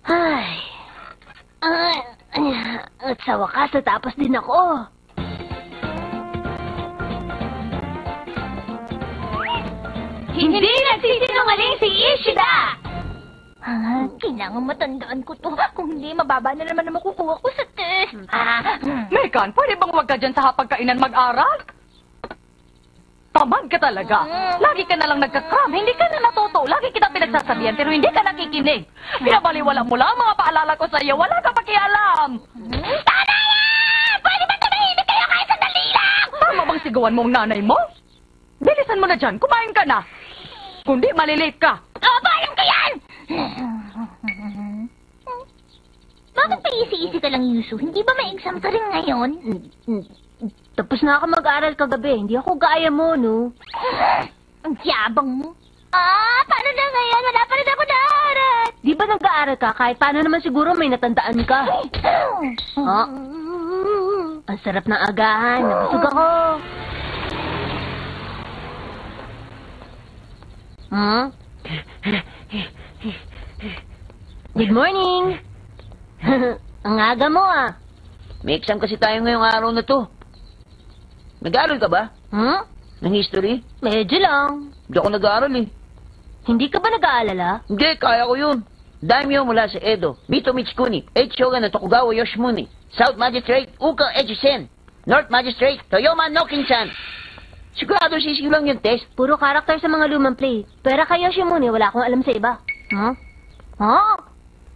Ay. At sa wakas, natapos din ako. Hindi nagsisinungaling si Ishida! Kailangan matandaan ko to. Kung hindi, mababa na naman ang makukuha ko sa test. Megan, pwede bang wag ka dyan sa hapagkainan mag-aral? Tamad ka talaga. Lagi ka na lang nagkakram. Hindi ka na natuto. Lagi kita pinagsasabihan pero hindi ka nakikinig. Pinabaliwala mo lang mga paalala ko sa iyo. Wala ka pakialam. Tanaya! Pwede ba tumahimik kayo kahit sandali lang? Tama bang sigawan mo ang nanay mo? Bilisan mo na dyan. Kumain ka na. Kundi malilate ka. Alam ko yan! Bakit pa isi-isi ka lang, Yusu? Hindi ba may exam ka rin ngayon? Tapos na ako mag-aral kagabi. Hindi ako gaya mo, no? Ang yabang mo. Paano na ngayon? Wala pa rin ako naaral. Di ba nag-aaral ka? Kahit paano naman siguro may natandaan ka. Ang sarap ng agahan. Nabusog ako. Good morning. Ang aga mo, May exam kasi tayo ngayong araw na to. Nag-aaral ka ba? Ng history? Medyo lang. Hindi ako nag-aaral eh. Hindi ka ba nag-aalala? Hindi, kaya ko yun. Daimyo mula sa Edo, Mito Michikuni, 8 Shogun na Tokugawa Yoshimune, South Magistrate, Uka Ejisen, North Magistrate, Toyoma Nokin-chan. Sigurado sisiyo lang yung test. Puro karakter sa mga lumang play. Pero kay Yoshimune, wala akong alam sa iba.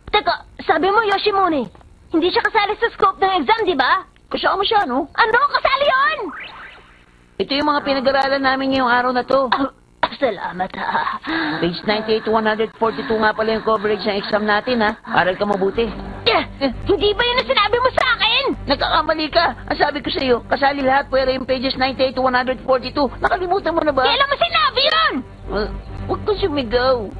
Teka, sabi mo Yoshimune, hindi siya kasali sa scope ng exam, di ba? Kasama siya, no? Ano? Kasali yun! Ito yung mga pinag-aralan namin ngayong araw na to. Salamat, Page 98 to 142 nga pala yung coverage ng exam natin, ha? Aral ka mabuti. Hindi ba yun ang sinabi mo sa akin? Nagkakamali ka. Ang sabi ko sa iyo, kasali lahat pwera yung pages 98 to 142. Nakalimutan mo na ba? Kailan mo sinabi yun? Huwag ka sumigaw.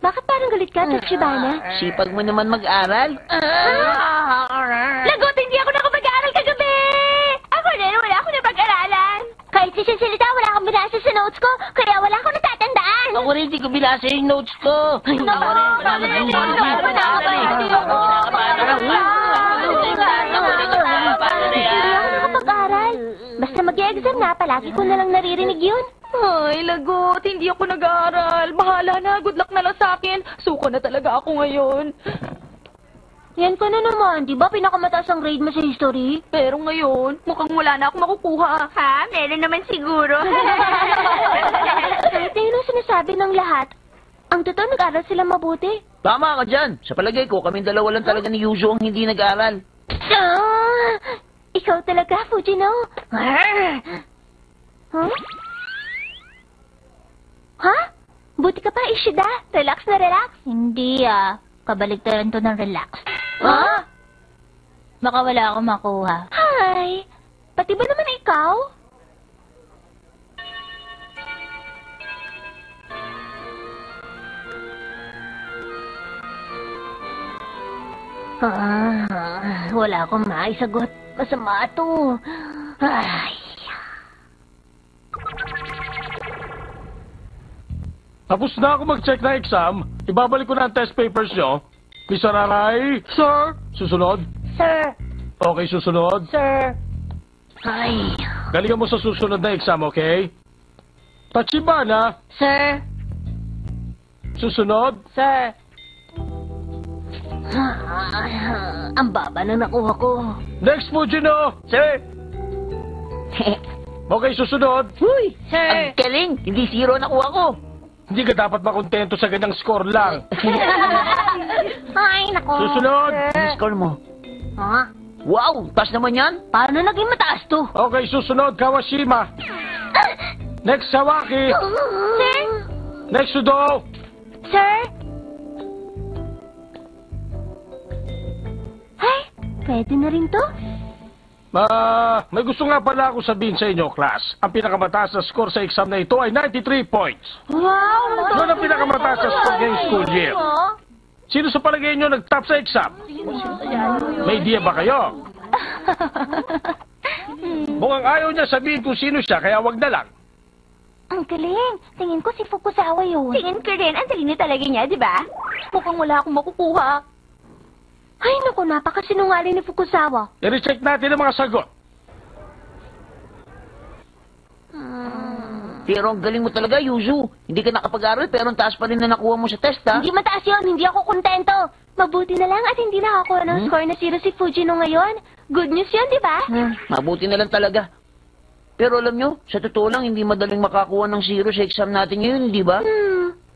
Bakit parang galit ka, Tachibana? Sipag mo naman mag-aral. Lagot, hindi ako nakapag-aaral kagabi! Ako rin, wala akong napag-aralan. Kahit sisilita, wala akong binasa sa notes ko, kaya wala akong natatandaan. Ako rin, di ko binasa yung notes ko. Basta mag-exam na, palagi ko na lang naririnig yun. Ay, lagot. Hindi ako nag-aaral. Bahala na. Good luck na lang sa akin. Suko na talaga ako ngayon. Yan ka na naman. Di ba pinakamataas ang grade mo sa history? Pero ngayon, mukhang wala na akong makukuha. Ha? Meron naman siguro. Kahit na yun ang sinasabi ng lahat, ang totoo nag-aral sila mabuti. Tama ka dyan. Sa palagay ko, kaming dalawa lang talaga ni Yuzo ang hindi nag-aaral. Ikaw talaga, Fujino. Huh? Ha? Buti ka pa, Ishida. Relax na relax. Hindi kabaligtaran to ng relax. Baka wala akong makuha. Hi! Pati ba naman ikaw? Wala akong maisagot. Masama to. Ay. Tapos na ako mag-check na exam. Ibabalik ko na ang test papers nyo. Miss Araray? Sir? Susunod? Sir. Okay, susunod. Sir. Ay. Galingan mo sa susunod na exam, okay? Tachibana? Sir. Susunod? Sir. Ang baba na nakuha ko. Next, Fujino! Sir! Okay, susunod. Huy! Sir. Ang galing! Hindi zero nakuha ko. Hindi ka dapat makontento sa ganyang score lang. Ay, naku. Susunod. Ano score mo? Ha? Wow! Taas naman yan. Paano naging mataas to? Okay, susunod, Kawashima. Next, Sawaki. Sir? Next, Sudo. Sir? Ay, pwede na rin to? May gusto nga pala ako sabihin sa inyo, class. Ang pinakamataas na score sa exam na ito ay 93 points. Wow! Yun ang pinakamataas na score ngayong school year. Sino sa palagay nyo nag-top sa exam? May idea ba kayo? Mukhang ayaw niya sabihin kung sino siya, kaya wag na lang. Ang galing. Tingin ko si Fukusawa yun. Tingin ko rin. Ang talino talaga niya, di ba? Mukhang wala akong makukuha. Ay, naku, napakasinungaling ni Fukusawa. I-recheck natin ang mga sagot. Pero ang galing mo talaga, Yuzu. Hindi ka nakapag-aral pero ang taas pa rin na nakuha mo sa test, ha? Hindi mataas yun. Hindi ako kontento. Mabuti na lang at hindi nakakuha ng score na 0 si Fujino ngayon. Good news yun, di ba? Mabuti na lang talaga. Pero alam nyo, sa totoo lang, hindi madaling makakuha ng 0 sa exam natin ngayon, di ba?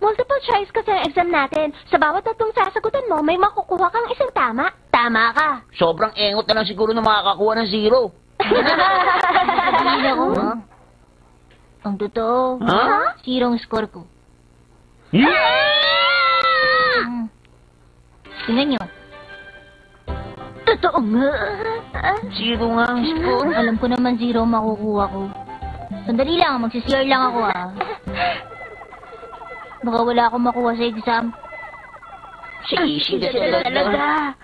Multiple choice kasi ang exam natin. Sa bawat tatlong sasagutan mo, may makukuha kang isang tama. Tama ka. Sobrang engot na lang siguro na makakakuha ng 0. Hindi ako. Ang totoo. Ha? 0 ang score ko. Tingnan nyo. Totoo nga. 0 nga ang score. Alam ko naman 0 makukuha ko. Sandali lang, magsisiyar lang ako Baka wala akong makuha sa exam. Si talaga.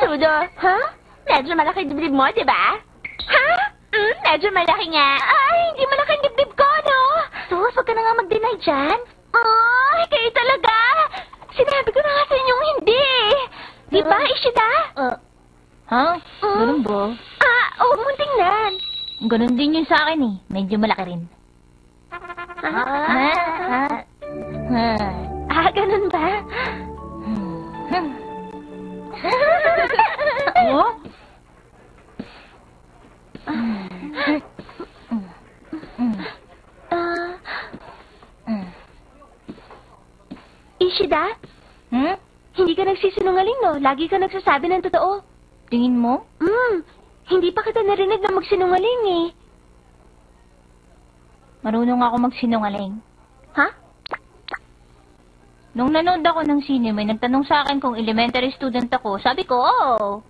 Sudo, ha? Medyo malaki dibdib mo, di ba? Ha? Medyo malaki nga. Ay, hindi malaki ang dibdib ko, no? Sus, wag ka na nga mag-deny dyan. Ay, kayo talaga. Sinabi ko na nga sa inyong hindi. Di ba, Ishida? Ha? Ganun ba? Oo, munting nan. Ganun din yun sa akin eh. Medyo malaki rin. Ganun ba? Oh? Ishida? Hindi ka nagsisinungaling, no? Lagi ka nagsasabi ng totoo. Tingin mo? Hindi pa kita narinig na magsinungaling, eh. Marunong ako magsinungaling. Ha? Nung nanood ako ng sine, may nagtanong sa akin kung elementary student ako. Sabi ko, oo.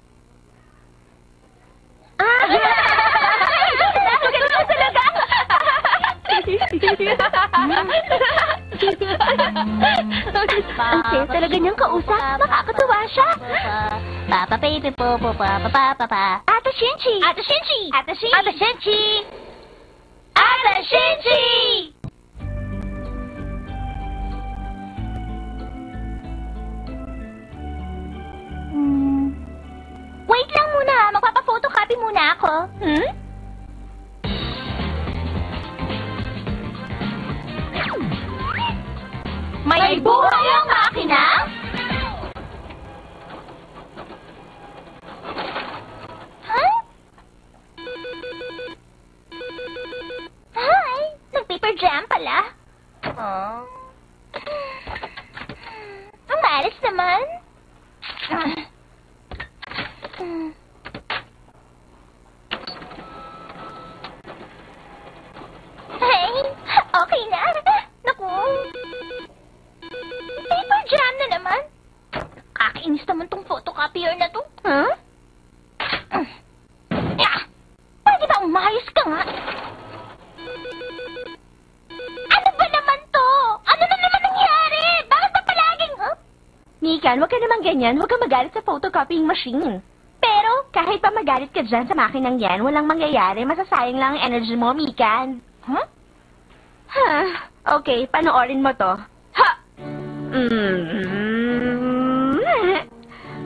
Ganun ka talaga! Ang sayo talaga niyang kausap. Nakakatuwa siya. Papa, baby, po, papa. Ate Shinchi! Ate Shinchi! Ate Shinchi! Ate Shinchi! Ate Shinchi! Wait lang muna. Magpapa-photocopy muna ako. May buhay ang makina? Hi! Nag-paper jam pala. Ang malis naman. Hey, okay na. Naku. Paper jam na naman. Kakainis naman tong photocopier na to. Pwede ba umayos ka nga? Ano ba naman to? Ano na naman nangyari? Bakit ba palaging, Mikan, huwag ka naman ganyan. Huwag ka magalit sa photocopying machine. Pero, kahit pa magalit ka dyan sa makinang yan, walang mangyayari. Masasayang lang ang energy mo, Mikan. Okay, panoorin mo to. Ha!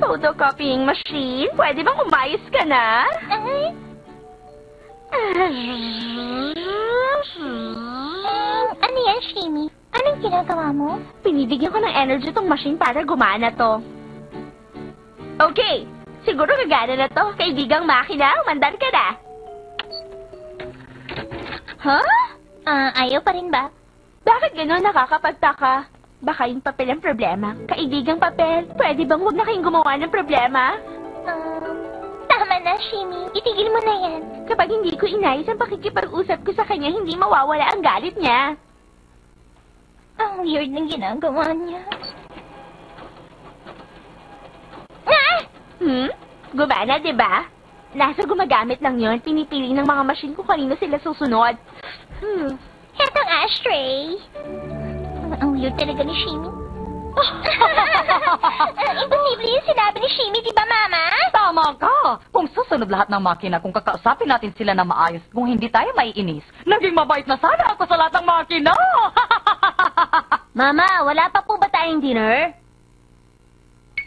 Photocopying machine, pwede bang umayos ka na? Ano yan, Shimi? Anong ginagawa mo? Pinibigyan ko ng energy tong machine para gumana to. Okay, siguro gagana na to. Kaibigang makina, umandar ka na. Ayaw pa rin ba? Bakit gano'n nakakapagtaka? Baka yung papel ang problema. Kaibigang papel, pwede bang huwag na kayong gumawa ng problema? Tama na. na, Shimi. Itigil mo na yan. Kapag hindi ko inayos ang pakikipag-usap ko sa kanya, hindi mawawala ang galit niya. Ang weird ng ginagawa niya. Ah! Gumana, di ba? Nasa gumagamit lang yon, pinipili ng mga machine kung kanino sila susunod. Hetong ashtray. Ang weird talaga ni Shimi. Imposible yung sinabi ni Shimi, di ba, Mama? Tama ka! Kung susunod lahat ng makina, kung kakausapin natin sila na maayos, kung hindi tayo maiinis, naging mabait na sana ako sa lahat ng makina! Mama, wala pa po ba tayong dinner?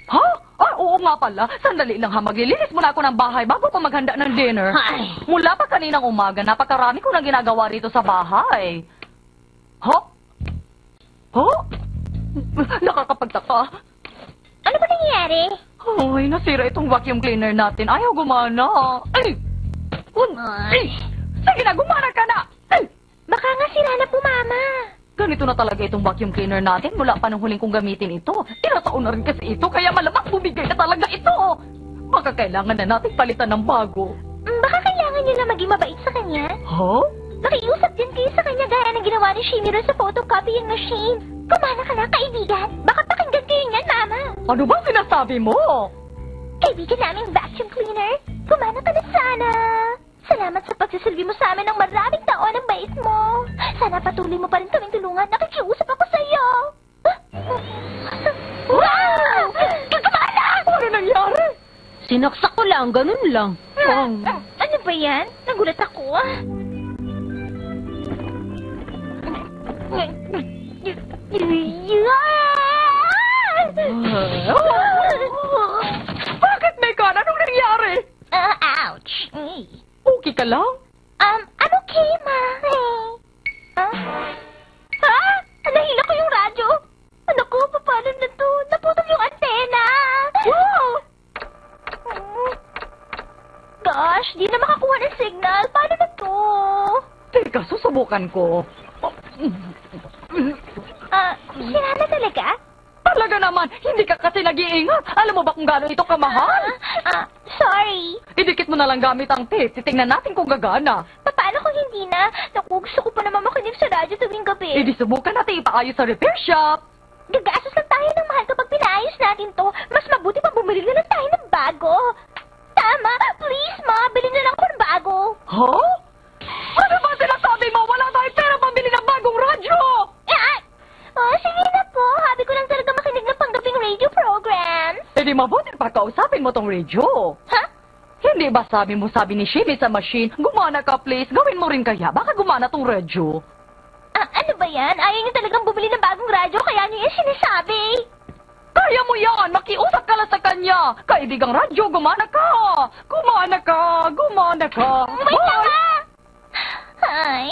Ha? Ay, oo nga pala. Sandali lang ha, maglilinis muna ako ng bahay bago ko maghanda ng dinner. Ay. Mula pa kaninang umaga, napakarami ko nang ginagawa rito sa bahay. Ha? Ha? Nakakapagtaka. Ano ba nangyayari? Ay, nasira itong vacuum cleaner natin. Ayaw gumana. Ay! Ay! Sige na, gumana ka na! Ay! Baka nga sira na po, Mama. Ganito na talaga itong vacuum cleaner natin mula pa nung huling kong gamitin ito. Tinataon na rin kasi ito, kaya malamang bumigay na talaga ito. Baka kailangan na natin palitan ng bago. Baka kailangan niyo na maging mabait sa kanya. Ha? Nakiusap din kayo sa kanya gaya ng ginawa ni Shimi rin sa photocopying machine. Kumana ka na, kaibigan. Baka pakinggan kayo niyan, Mama. Ano ba sinasabi mo? Kaibigan naming vacuum cleaner, kumana ka na sana. Salamat sa pagsisilbi mo sa amin ng maraming taon ng bait mo. Sana patuloy mo pa rin kaming tulungan. Nakikiusap ako sa iyo. Wow! Kumana! Ano nangyari? Sinaksak ko lang, ganun lang. Ano ba yan? Nagulat ako. Bakit, Megan? Anong nangyari? Ouch. Okay ka lang? I'm okay, Ma. Ha? Nahila ko yung radyo. Ano ko, paano na to? Naputol yung antena. Wow! Gosh, di na makakuha ng signal. Paano na to? Teka, susubukan ko. Sira na talaga? Talaga naman, hindi ka kasi nag-iingat. Alam mo ba kung gaano ito kamahal? Sorry. Idikit mo na lang gamit ang tape. Titingnan natin kung gagana. Paano kung hindi na? Naku, gusto ko pa naman makinig sa radyo tuwing gabi. Di subukan natin ipaayos sa repair shop. Gagastos lang tayo ng mahal kapag pinaayos natin to. Mas mabuti pa bumili na lang tayo ng bago. Tama, please, Ma. Bilhin na lang ako ng bago. Ha? Ano ba sinasabi mo? Wala tayong pera pambili ng bagong radyo! Sige na po. Habi ko lang talaga makinig ng panggabing radio programs. Di mabuti pa kausapin mo tong radio. Ha? Hindi ba sabi ni Shimi sa machine, gumana ka please, gawin mo rin kaya, baka gumana tong radyo. Ano ba yan? Ayaw niyo talagang bumili ng bagong radyo, kaya niyo yan sinasabi. Kaya mo yan! Makiusap ka lang sa kanya! Kaibigang radyo, gumana ka! Gumana ka! Gumana ka! Wait lang nga! Hi.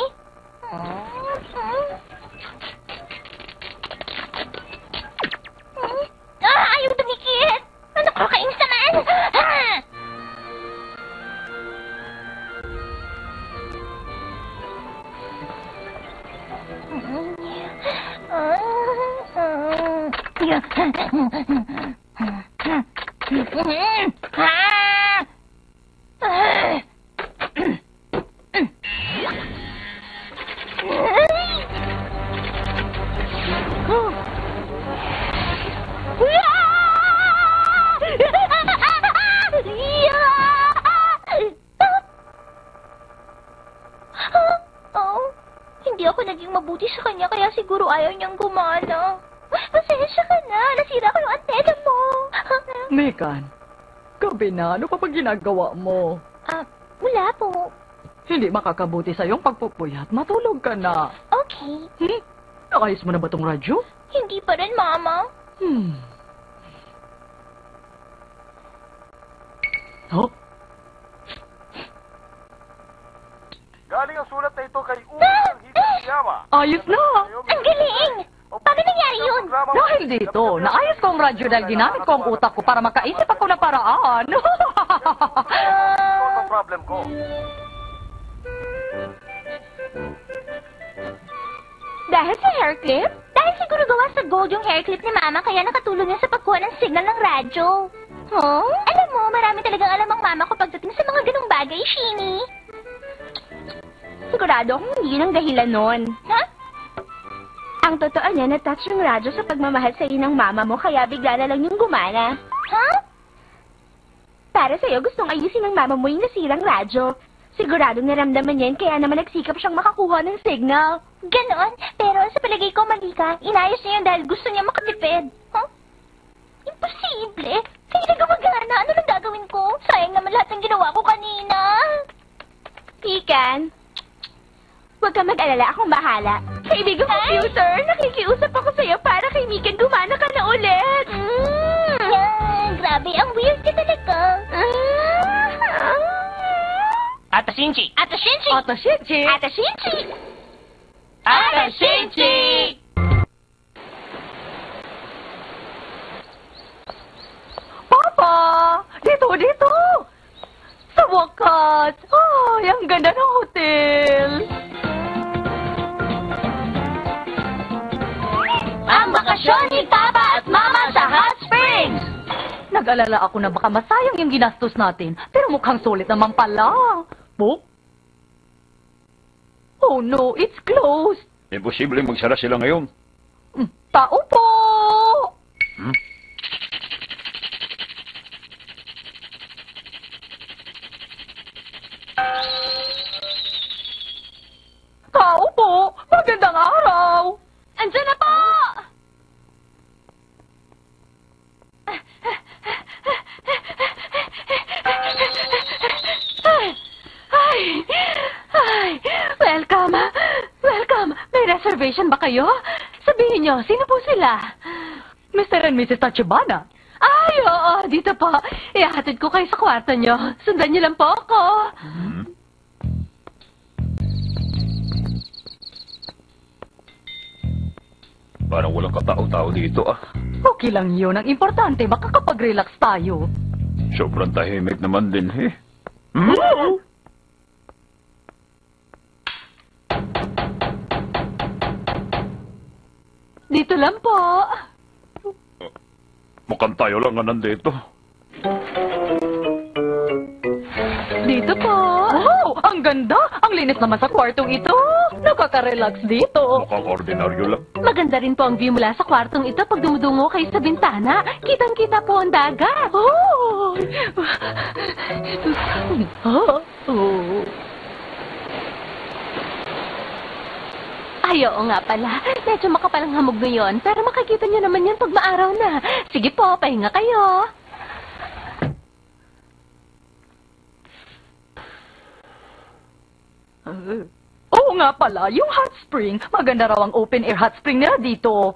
Ayaw tumikit! Ano kakainis naman? Hindi ako naging mabuti sa kanya, kaya siguro ayaw niyang gumana. Pasensya ka na, nasira ko yung antena mo. Megan, gabi na, ano pa pag ginagawa mo? Wala po. Hindi makakabuti sa iyong pagpupuyat, matulog ka na. Okay. Nakayos mo na ba tong radyo? Hindi pa rin, Mama. Oh? Galing ang sulat na ito kay Unang Hidayama. Ayos na! Ang galing! Paano nangyari yun? Dahil dito, naayos ko ang radyo dahil ginamit ko ang utak ko para makaisip ako ng paraan. Ito ang problem ko. Dahil sa hair clip? Dahil siguro gawa sa gold yung hair clip ni Mama, kaya nakatulong niya sa pagkuha ng signal ng radyo. Huh? Alam mo, marami talagang alam ang Mama ko pagdating sa mga Shini? Sigurado akong hindi yun ang dahilan nun. Ha? Ang totoo niya, na-touch yung radyo sa pagmamahal sa'yo ng mama mo, kaya bigla na lang yung gumana. Ha? Para sa'yo, gustong ayusin ng mama mo yung nasirang radyo. Siguradong naramdaman niya yun, kaya naman nagsikap siyang makakuha ng signal. Ganon? Pero sa palagay ko, mali ka. Inayos niya yun dahil gusto niya makatipid. Huh? Imposible. Hindi na gumagana. Ano nang gagawin ko? Sayang naman lahat ng ginawa ko kanina. Pikan, huwag ka mag-alala, akong bahala. Kaibigang computer, nakikiusap ako sa'yo para kay Mikan gumana ka na ulit. Yan, grabe, ang weird ka talaga. Ata Shinchi! Ata Shinchi! Ata Shinchi! Ata Shinchi! Ata Shinchi! Papa! Dito! Sa wakas! Ay, ang ganda ng hotel! Ang bakasyon ni Papa at Mama sa Hot Springs! Nag-alala ako na baka masayang yung ginastos natin, pero mukhang sulit naman pala. Po? Oh no, it's closed. Imposible magsara sila ngayon. Tao po! Tao po! Magandang araw! Andiyan na po! Welcome! May reservation ba kayo? Sabihin nyo, sino po sila? Mr. and Mrs. Tachibana. Ay, oo, dito po. Ihahatid ko kayo sa kwarto nyo. Sundan nyo lang po ako. Parang walang katao-tao dito ah. Okay lang yun. Ang importante, makakapag-relax tayo. Sobrang tahimik naman din eh. Dito lang po. Mukhang tayo lang nga nandito. Dito po. Wow, ang ganda. Ang linis naman sa kwartong ito. Nakaka-relax dito. Mukhang ordinaryo lang. Maganda rin po ang view mula sa kwartong ito pag dumudungo kayo sa bintana. Kitang-kita po ang dagat. Oh! Oh! Ay, oo nga pala. Medyo makapalang hamog ngayon, pero makikita niyo naman yan pag maaraw na. Sige po, pahinga kayo. Oo nga pala, yung hot spring. Maganda raw ang open-air hot spring nila dito.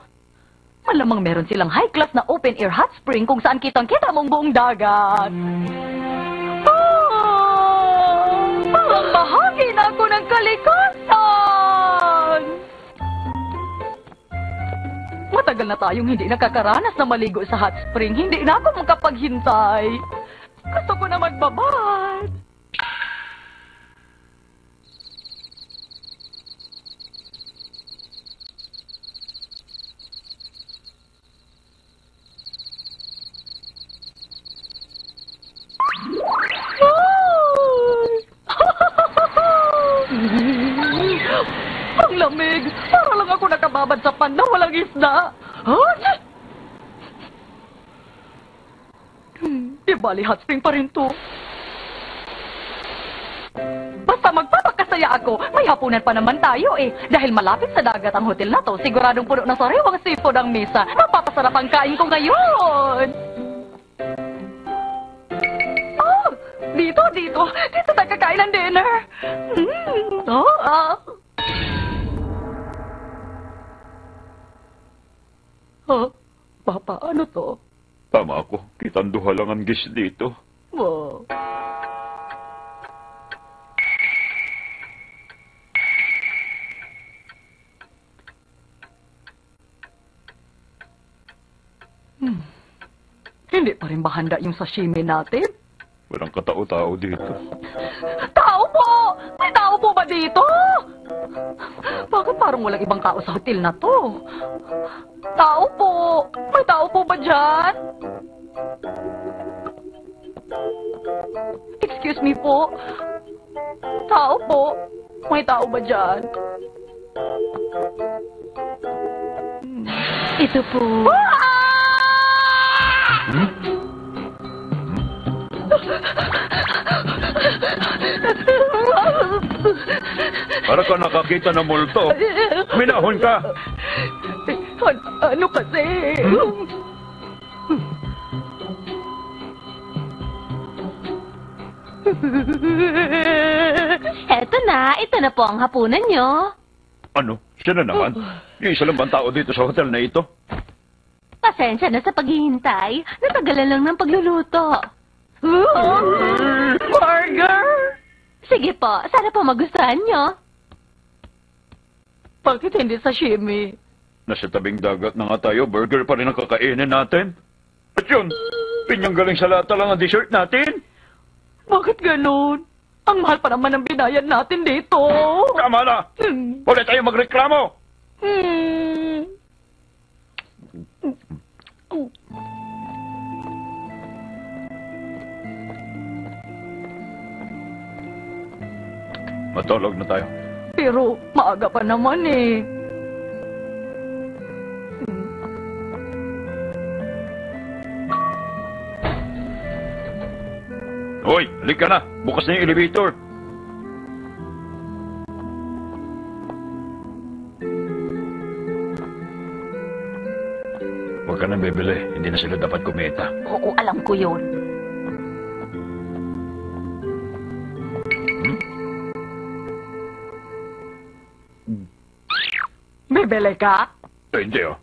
Malamang meron silang high-class na open-air hot spring kung saan kitang-kita mong buong dagat. Parang bahagi na ako ng kalikasan! Matagal na tayong hindi nakakaranas na maligo sa hot spring. Hindi na ako makapaghintay. Gusto ko na magbabad. Ang lamig! Para lang ako nakababad sa pan na walang isda. Di bali, hot spring pa rin to. Basta magpapakasaya ako. May hapunan pa naman tayo eh. Dahil malapit sa dagat ang hotel na to, siguradong puno na sariwang seafood ang mesa. Napapasarap ang kain ko ngayon. Oh, dito. Dito tayo kakain ng dinner. Papa, ano to? Tama ako. Kitang duha lang ang gis dito. Wow. Hindi pa rin ba handa yung sashimi natin? Walang katao-tao dito. Tao po! May tao po ba dito? Bakit parang walang ibang tao sa hotel na to? Tao po! May tao po ba dyan? Excuse me po. Tao po. May tao ba dyan? Ito po. Para ka nakakita ng multo. Minahon ka. Ano kasi? Eto na, ito na po ang hapunan nyo. Ano? Siya na naman. Yung isa lang bang tao dito sa hotel na ito? Pasensya na sa paghihintay. Natagalan lang ng pagluluto. Burger! Sige po, sana po magustuhan nyo. Bakit hindi sashimi? Nasa tabing dagat na nga tayo, burger pa rin ang kakainin natin. At yun, pinyang galing sa lata lang ang dessert natin. Bakit ganun? Ang mahal pa naman ng binayan natin dito. Tama na! Ulit tayo magreklamo! Matulog na tayo. Pero maaga pa naman eh. Hoy, halika na. Bukas na yung elevator. Huwag ka nang bibili. Hindi na sila dapat kumita. Oo, alam ko yun. Bibili ka? Hindi oh.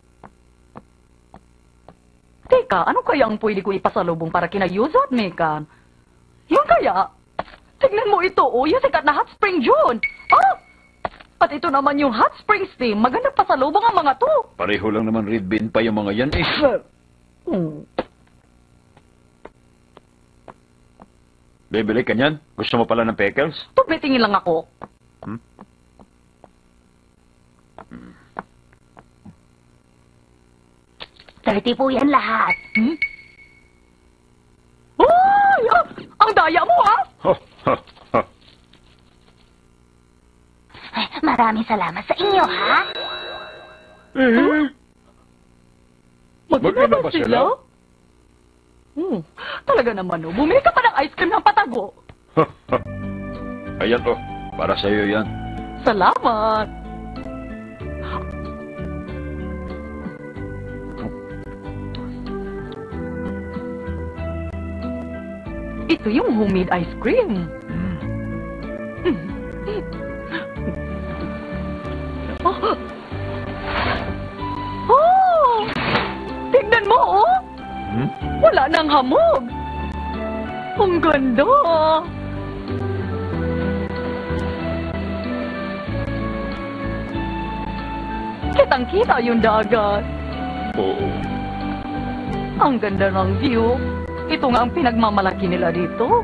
Teka, ano kaya ang pwede ko ipasalubong para kina Yuzo at Mekan? Yung kaya? Tignan mo ito, oh, yung sikat na hot spring June. Oh! At ito naman yung hot spring steam. Magandang pasalubong ang mga to. Pareho lang naman red bean pa yung mga yan eh. Bibili ka niyan? Gusto mo pala ng pickles? Tumitingin lang ako. Hmm? 30 po yan lahat. Ay! Ah, ang daya mo, ah! Ha, ha, ha. Maraming salamat sa inyo, ha? Magkano ba sila? Talaga naman, oh. Bumili ka pa ng ice cream ng patago. Ha, ha. Ayan oh, para sa'yo yan. Salamat. Ito yung homemade ice cream. Oh! Tignan mo, oh! Wala nang hamog. Ang ganda. Kitang-kita yung dagat. Oo. Ang ganda ng view. Ito nga ang pinagmamalaki nila dito.